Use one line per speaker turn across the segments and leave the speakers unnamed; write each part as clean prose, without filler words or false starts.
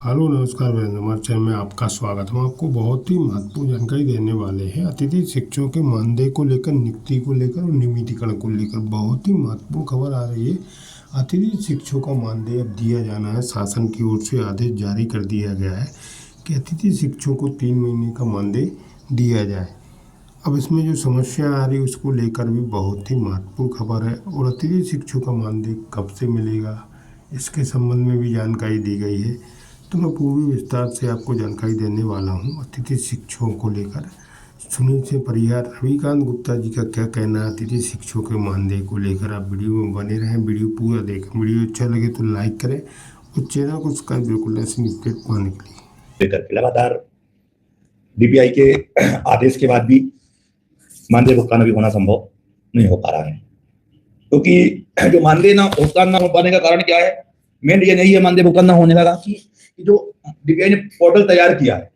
Hello नमस्कार वीरेंद्र, हमारे channel में आपका स्वागत है। हम आपको बहुत ही महत्वपूर्ण जानकारी देने वाले हैं। अतिथि शिक्षकों के मानदेय को लेकर, नियुक्ति को लेकर और नियमितीकरण को लेकर बहुत ही महत्वपूर्ण खबर आ रही है। अतिथि शिक्षकों का मानदेय अब दिया जाना है। शासन की ओर से आदेश जारी कर दिया गया है कि अतिथि शिक्षकों को 3 महीने का मानदेय दिया जाए। अब इसमें जो समस्या आ रही है उसको लेकर भी बहुत ही महत्वपूर्ण खबर है। और अतिथि शिक्षकों का मानदेय कब से मिलेगा, इसके संबंध में भी जानकारी दी गई है। तो मैं पूरी विस्तार से आपको जानकारी देने वाला हूँ अतिथि शिक्षकों को लेकर। सुनील से परिहार रविकांत गुप्ता जी का क्या कहना है अतिथि शिक्षकों के मानदेय को लेकर। आप वीडियो में बने रहें, वीडियो पूरा देखें। वीडियो अच्छा लगे तो लाइक करें और चैनल को सब्सक्राइब बिल्कुल ऐसे अपडेट पाने के लिए।
लेकर लगातार डीपीआई के आदेश के बाद भी मानदेय भुगतान अभी होना संभव नहीं हो पा रहा है, क्योंकि जो मानदेय भुगतान ना हो पाने का कारण क्या है, मेन ये नहीं है मानदेय भुगतान ना होने का कि जो डीपीआई ने पोर्टल तैयार किया है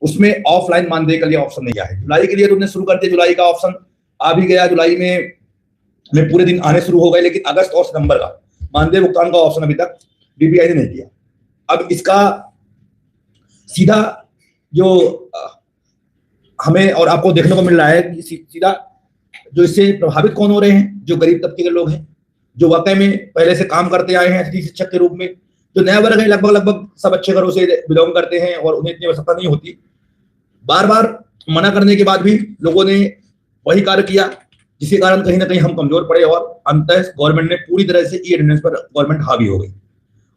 उसमें ऑफलाइन मानदेय के लिए ऑप्शन नहीं आया है। जुलाई के लिए तुमने शुरू कर दिया, जुलाई का ऑप्शन आ भी गया, जुलाई में पूरे दिन आने शुरू हो गए, लेकिन अगस्त और सितंबर का मानदेय भुगतान का ऑप्शन अभी तक डीपीआई ने नहीं दिया। अब इसका सीधा जो हमें और आपको देखने को मिल रहा है कि सीधा जो इससे प्रभावित कौन हो रहे हैं, जो गरीब तबके के लोग हैं, जो वाकई में पहले से काम करते आए हैं अतिथि शिक्षक के रूप में। जो नया वर्ग है, लगभग सब अच्छे घरों से बिलोंग करते हैं और उन्हें इतनी आवश्यकता नहीं होती। बार बार मना करने के बाद भी लोगों ने वही कार्य किया, जिसके कारण कहीं ना कहीं हम कमजोर पड़े और अंततः गवर्नमेंट ने पूरी तरह से ई अटेंडेंस पर गवर्नमेंट हावी हो गई।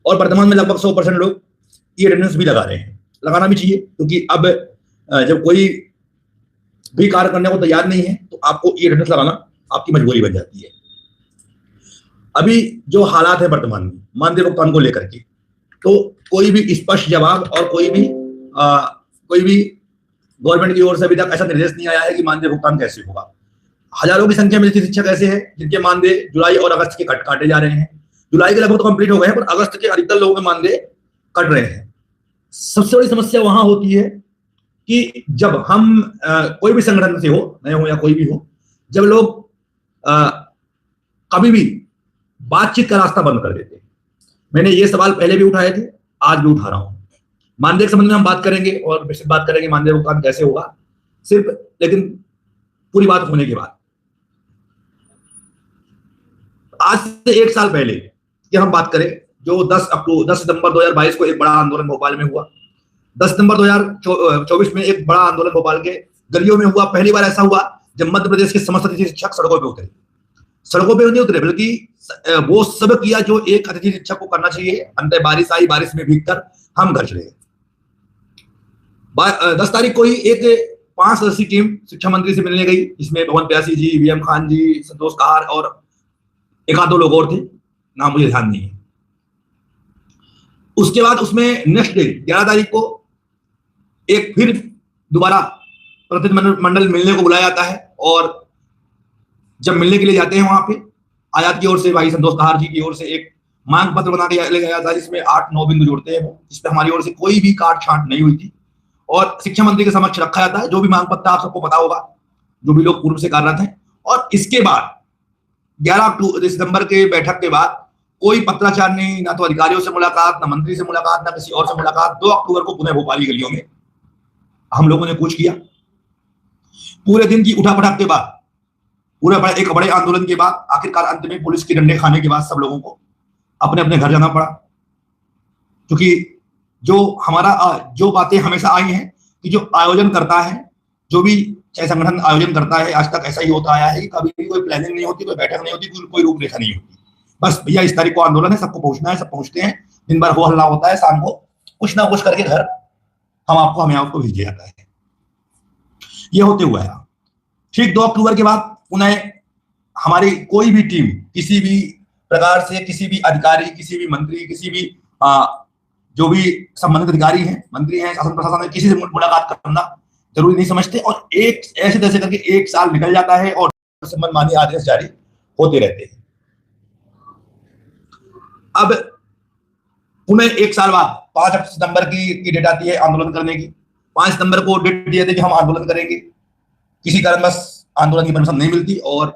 और वर्तमान में लगभग 100% लोग ई अटेंडेंस भी लगा रहे हैं। लगाना भी चाहिए, क्योंकि अब जब कोई भी कार्य करने को तैयार नहीं है तो आपको ई अटेंडेंस लगाना आपकी मजबूरी बन जाती है। अभी जो हालात है वर्तमान में मानदेय भुगतान को लेकर के, तो कोई भी स्पष्ट जवाब और कोई भी गवर्नमेंट की ओर से अभी तक ऐसा निर्देश नहीं आया है कि मानदेय भुगतान कैसे होगा। हजारों की संख्या में शिक्षक ऐसे हैं जिनके मानदेय जुलाई और अगस्त के काटे जा रहे हैं। जुलाई के लगभग तो कंप्लीट हो गए हैं, पर अगस्त के अधिकतर लोगों के मानदेय कट रहे हैं। सबसे बड़ी समस्या वहां होती है कि जब हम कोई भी संगठन से हो, नए हो या कोई भी हो, जब लोग कभी भी बातचीत का रास्ता बंद कर देते हैं। मैंने ये सवाल पहले भी उठाए थे, आज भी उठा रहा हूं। मानदेय के संबंध में हम बात करेंगे और विस्तृत बात करेंगे मानदेय भुगतान कैसे होगा, सिर्फ लेकिन पूरी बात होने के बाद। आज से 1 साल पहले की हम बात करें, जो 10 सितंबर 2022 को एक बड़ा आंदोलन भोपाल में हुआ। 10 सितंबर 2024 में एक बड़ा आंदोलन भोपाल के गलियों में हुआ। पहली बार ऐसा हुआ जब मध्य प्रदेश के समस्त अतिथि शिक्षक सड़कों पर उतरे। सड़कों पर नहीं उतरे, बल्कि वो सब किया जो एक अतिथि शिक्षक को करना चाहिए। अंत बारिश आई, बारिश में भीगकर हम घर चले। 10 तारीख को ही एक 5 सदस्यीय टीम शिक्षा मंत्री से मिलने गई, जिसमें भवन प्यासी जी, वीएम खान जी, संतोष कहार और एक आध दो लोग और थे, नाम मुझे ध्यान नहीं है। उसके बाद उसमें नेक्स्ट डे 11 तारीख को एक फिर दोबारा प्रतिनिधिमंडल मिलने को बुलाया जाता है। और जब मिलने के लिए जाते हैं, वहां पे आजाद की ओर से, भाई संतोष कहार जी की ओर से एक मांग पत्र बना के ले गया था, जिसमें 8-9 बिंदु जोड़ते हैं वो, जिसपे हमारी ओर से कोई भी काट छांट नहीं हुई थी और शिक्षा मंत्री के समक्ष रखा जाता है। जो भी मांग पत्र आप सबको पता होगा, जो भी लोग पूर्व से कार्यरत हैं। और इसके बाद 11 सितंबर के बैठक के बाद कोई पत्राचार नहीं, ना तो अधिकारियों से मुलाकात, ना मंत्री से मुलाकात, ना किसी और से मुलाकात। 2 अक्टूबर को पुनः भोपाल की गलियों में हम लोगों ने कूच किया। पूरे दिन की उठापटक के बाद, पूरे एक बड़े आंदोलन के बाद, आखिरकार अंत में पुलिस के डंडे खाने के बाद सब लोगों को अपने अपने घर जाना पड़ा। क्योंकि जो हमारा जो बातें हमेशा आई हैं कि जो आयोजन करता है, जो भी चाहे संगठन आयोजन करता है, आज तक ऐसा ही होता आया है कि कभी भी कोई प्लानिंग नहीं होती, कोई बैठक नहीं होती, कोई रूपरेखा नहीं होती। बस भैया इस तारीख को आंदोलन है, सबको पहुंचना है, सब पहुंचते हैं, दिन भर हो हल्ला होता है, शाम को कुछ ना कुछ करके घर हमें आपको भेज जाता है। ये होते हुआ है। ठीक 2 अक्टूबर के बाद पुनः हमारी कोई भी टीम किसी भी प्रकार से, किसी भी अधिकारी, किसी भी मंत्री, किसी भी जो भी संबंधित अधिकारी हैं, मंत्री हैं, शासन प्रशासन है, किसी से मुलाकात करना जरूरी नहीं समझते। और एक ऐसे तैसे करके 1 साल निकल जाता है और संबंध मानी आदेश जारी होते रहते हैं। अब पुनः 1 साल बाद 5 सितंबर की डेट आती है आंदोलन करने की। 5 सितंबर को डेट दिए थे कि हम आंदोलन करेंगे। किसी कारणवश आंदोलन की परमिशन नहीं मिलती और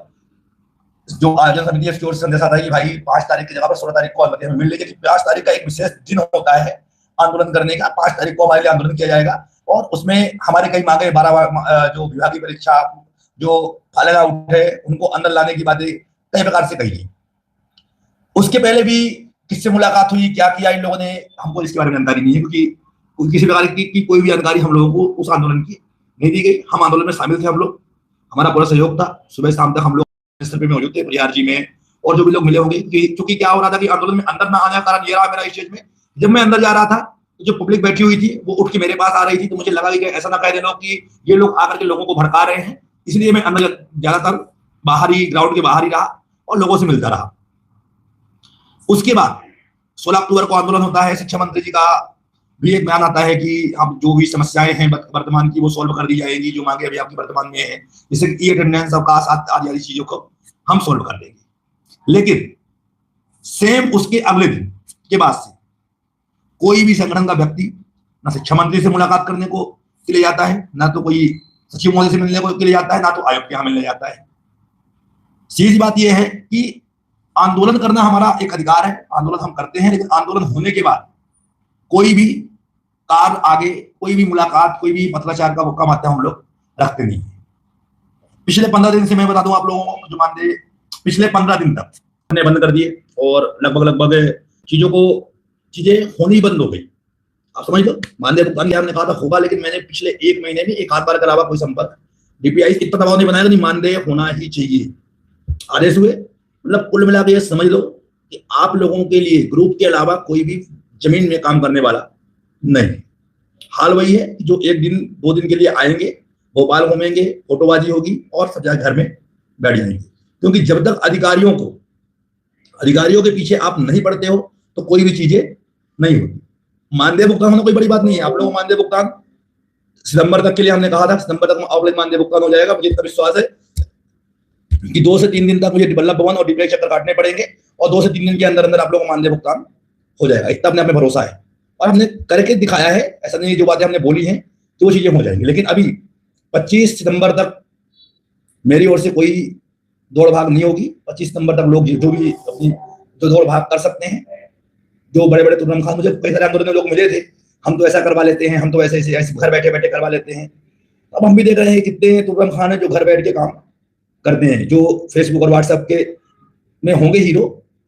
जो आयोजन समिति की ओर से संदेश आता है कि भाई 5 तारीख की जगह पर 16 तारीख को अनुमति हमें मिल लेगी। 5 तारीख का एक विशेष दिन होता है आंदोलन करने का। 5 तारीख को हमारे लिए आंदोलन किया जाएगा और उसमें हमारे कई मांगे 12 जो विभागीय परीक्षा जो फालना उठे उनको अंदर लाने की बातें कई प्रकार से कही गई। उसके पहले भी किससे मुलाकात हुई, क्या किया इन लोगों ने, हमको इसके बारे में जानकारी नहीं है, क्योंकि किसी प्रकार की कोई भी जानकारी हम लोगों को उस आंदोलन की नहीं दी गई। हम आंदोलन में शामिल थे, हम लोग, हमारा पूरा सहयोग था। सुबह शाम तक हम लोग में मौजूद थे, परिहार जी में और जो भी लोग मिले होंगे। क्योंकि क्या हो रहा था कि आंदोलन में अंदर ना आने का कारण ये रहा मेरा, स्टेज में जब मैं अंदर जा रहा था तो जो पब्लिक बैठी हुई थी वो उठ के मेरे पास आ रही थी, तो मुझे लगा कि ऐसा ना कह देना कि ये लोग आकर के लोगों को भड़का रहे हैं, इसलिए मैं अंदर ज्यादातर बाहर ही, ग्राउंड के बाहर ही रहा और लोगों से मिलता रहा। उसके बाद 16 अक्टूबर को आंदोलन होता है। शिक्षा मंत्री जी का भी एक बयान आता है कि अब जो भी समस्याएं हैं वर्तमान की वो सॉल्व कर दी जाएगी, जो मांगे अभी आपकी वर्तमान में है, जैसे ई अटेंडेंस, अवकाश आदि चीजों को हम सॉल्व कर देंगे। लेकिन सेम उसके अगले दिन के बाद से कोई भी संगठन का व्यक्ति ना शिक्षा मंत्री से मुलाकात करने को के लिए जाता है, ना तो कोई सचिव महोदय से मिलने को के लिए जाता है, ना तो आयुक्त के यहाँ मिलने जाता है। सीधी बात यह है कि आंदोलन करना हमारा एक अधिकार है, आंदोलन हम करते हैं, लेकिन आंदोलन होने के बाद कोई भी कार्य आगे, कोई भी मुलाकात, कोई भी पत्राचार का मौका माध्यम हम लोग रखते नहीं। पिछले 15 दिन से मैं बता दूं आप लोगों को, जो मानते पिछले 15 दिन तक हमने बंद कर दिए और लगभग चीजें होनी बंद हो गई। आप समझ लो, मानदेय भुगतान हमने कहा था होगा, लेकिन मैंने पिछले 1 महीने में एक आध बार के अलावा कोई संपर्क डीपीआई इतना दबाव नहीं बनाया कि मानदेय होना ही चाहिए। आदेश हुए, मतलब कुल मिला के ये समझ लो कि आप लोगों के लिए ग्रुप के अलावा कोई भी जमीन में काम करने वाला नहीं। हाल वही है कि जो 1 दिन 2 दिन के लिए आएंगे, भोपाल घूमेंगे, फोटोबाजी होगी और सब जगह घर में बैठ जाएंगे। क्योंकि जब तक अधिकारियों के पीछे आप नहीं पड़ते हो तो कोई भी चीजें नहीं होती। मानदेय भुगतान होना कोई बड़ी बात नहीं है। आप लोगों को मानदेय भुगतान सितंबर तक के लिए हमने कहा था, सितंबर तक ऑफलाइन मानदेय भुगतान हो जाएगा। मुझे इतना विश्वास है कि 2 से 3 दिन तक मुझे वल्लभ भवन और डीपीआई चक्कर काटने पड़ेंगे और 2 से 3 दिन के अंदर अंदर आप लोगों को मानदेय भुगतान हो जाएगा। इतना अपने आप में भरोसा है और हमने करके दिखाया है। ऐसा नहीं, जो बातें हमने बोली हैं तो वो चीजें हो जाएंगी। लेकिन अभी 25 सितंबर तक मेरी ओर से कोई दौड़ भाग नहीं होगी। 25 सितंबर तक लोग जो भी अपनी जो दौड़ भाग कर सकते हैं, जो बड़े बड़े तुर्रम खान, मुझे कई सारे आंदोलन में लोग मिले थे, हम तो ऐसा करवा लेते हैं, हम तो ऐसे घर बैठे बैठे करवा लेते हैं। अब हम भी देख रहे हैं कितने तुर्रम खान है जो घर बैठ के काम करते हैं, जो फेसबुक और व्हाट्सएप के में होंगे हीरो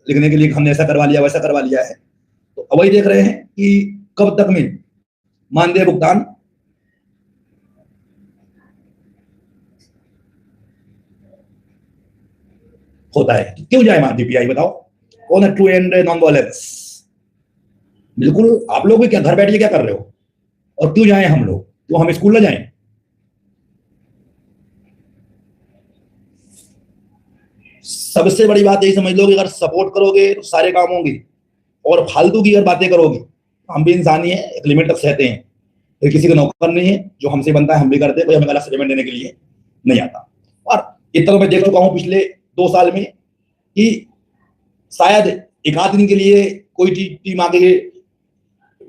लिखने के लिए हमने ऐसा करवा लिया, वैसा करवा लिया है। तो अब वही देख रहे हैं कि कब तक में मानदेय भुगतान होता है। क्यों जाए डीपीआई, बताओ कौन है ट्रू एंड नॉन वायलेंस? बिल्कुल, आप लोग भी क्या घर बैठ के क्या कर रहे हो? और क्यों जाएं हम लोग? तो हम स्कूल ना जाएं? सबसे बड़ी बात यही समझ लो कि अगर सपोर्ट करोगे तो सारे काम होंगे, और फालतू की अगर बातें करोगे, हम भी इंसान ही है, एक लिमिट तक सहते हैं। फिर किसी का नौकर नहीं है, जो हमसे बनता है हम भी करते हैं, कोई हमें गलत सेटलमेंट देने के लिए नहीं आता। और इतना तो मैं देख चुका हूं पिछले 2 साल में कि शायद एक आध दिन के लिए कोई टीम आके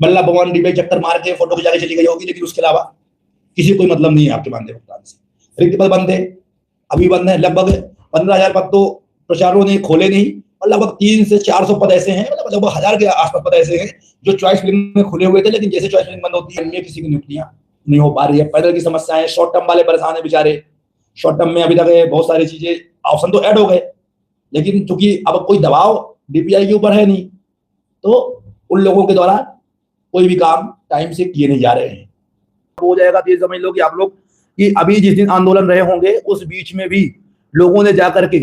वल्लभ भवन डीपीआई चक्कर मार के फोटो खिंचा के चली गई होगी, लेकिन उसके अलावा किसी कोई मतलब नहीं है आपके मानदेय भुगतान से। रिक्त पद बंद है, अभी बंद है। लगभग 15,000 पद तो प्रचारों ने खोले नहीं, और लगभग 300 से 400 पद ऐसे हैं, मतलब लगभग 1000 के आसपास पद ऐसे हैं जो चॉइस फिलिंग में खुले हुए थे। लेकिन जैसे चॉइस फिलिंग बंद होती है, उनमें किसी की नियुक्तियां नहीं हो पा रही है। पैदल की समस्या है, शॉर्ट टर्म वाले परेशान है बेचारे। शॉर्ट टर्म में अभी तक बहुत सारी चीजें, ऑप्शन तो ऐड हो गए, लेकिन चूंकि अब कोई दबाव डीपीआई के ऊपर है नहीं, तो उन लोगों के द्वारा कोई भी काम टाइम से किए नहीं जा रहे हैं। हो जाएगा तो ये समझ लो कि आप लोग कि अभी जिस दिन आंदोलन रहे होंगे उस बीच में भी लोगों ने जाकर के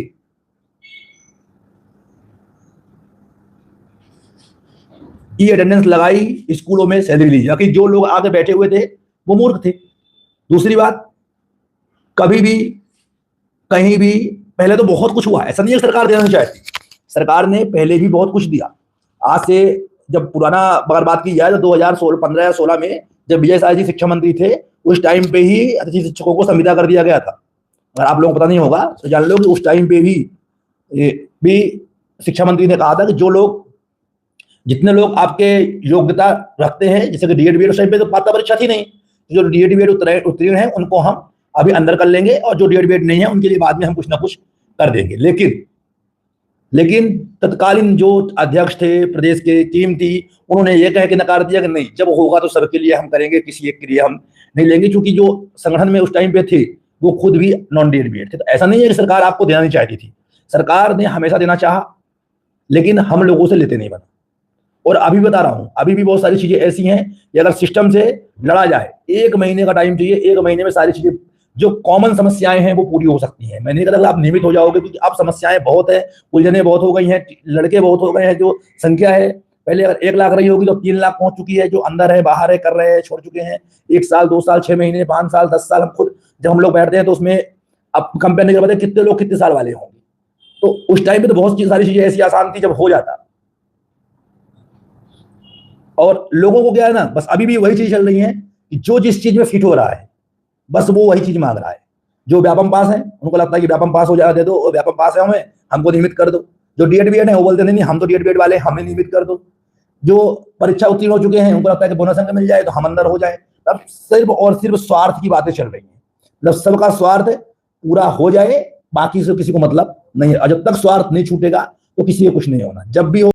ई अटेंडेंस लगाई, स्कूलों में सैलरी ली, ताकि जो लोग आगे बैठे हुए थे वो मूर्ख थे। दूसरी बात, कभी भी कहीं भी पहले तो बहुत कुछ हुआ, ऐसा नहीं है सरकार देना चाहती, सरकार ने पहले भी बहुत कुछ दिया। आज से जब पुराना अगर बात की जाए तो 2015 या 16 में जब विजय साय जी शिक्षा मंत्री थे, उस टाइम पे ही अतिथि शिक्षकों को संविदा कर दिया गया था। अगर आप लोगों को पता नहीं होगा तो जान लो कि उस टाइम पे भी शिक्षा मंत्री ने कहा था कि जो लोग, जितने लोग आपके योग्यता रखते हैं, जैसे कि डीएड बीएड, उस टाइम पे तो पात्रता परीक्षा थी नहीं, जो डीएड बीएड उत्तीर्ण है उनको हम अभी अंदर कर लेंगे, और जो डीएड बीएड नहीं है उनके लिए बाद में हम कुछ ना कुछ कर देंगे। लेकिन तत्कालीन जो अध्यक्ष थे, प्रदेश के टीम थी, उन्होंने ये कह के नकार दिया कि नहीं, जब होगा तो सबके लिए हम करेंगे, किसी एक के लिए हम नहीं लेंगे, क्योंकि जो संगठन में उस टाइम पे थे वो खुद भी नॉन डीएड थे। तो ऐसा नहीं है कि सरकार आपको देना नहीं चाहती थी, सरकार ने हमेशा देना चाहा, लेकिन हम लोगों से लेते नहीं बना। और अभी बता रहा हूं, अभी भी बहुत सारी चीजें ऐसी हैं कि अगर सिस्टम से लड़ा जाए, 1 महीने का टाइम चाहिए, 1 महीने में सारी चीजें जो कॉमन समस्याएं हैं वो पूरी हो सकती हैं। मैंने कहा आप नियमित हो जाओगे, क्योंकि अब समस्याएं बहुत है, उलझने बहुत हो गई हैं, लड़के बहुत हो गए हैं। जो संख्या है पहले अगर 1 लाख रही होगी तो 3 लाख पहुंच चुकी है, जो अंदर है, बाहर है, कर रहे हैं, छोड़ चुके हैं। 1 साल, 2 साल, 6 महीने, 5 साल, 10 साल, हम खुद जब हम लोग बैठते हैं तो उसमें अब कंपेयर नहीं कर पाते कितने लोग कितने साल वाले होंगे। तो उस टाइम पे तो बहुत सारी चीजें ऐसी आसान थी जब हो जाता। और लोगों को क्या है ना, बस अभी भी वही चीज चल रही है कि जो जिस चीज में फिट हो रहा है बस वो वही चीज मांग रहा है। जो व्यापम पास है उनको लगता है कि व्यापम पास हो जाए दे दो, और व्यापम पास है हमें, हमको नियमित कर दो। जो डीएड बीएड है वो बोलते नहीं, हम तो डीएड बीएड वाले, हमें नियमित कर दो। जो परीक्षा उत्तीर्ण हो चुके हैं उनको लगता है कि बोनस अंक मिल जाए तो हम अंदर हो जाए। अब सिर्फ और सिर्फ स्वार्थ की बातें चल रही हैं, मतलब सबका स्वार्थ पूरा हो जाए, बाकी से किसी को मतलब नहीं है। और जब तक स्वार्थ नहीं छूटेगा तो किसी को कुछ नहीं होना। जब भी हो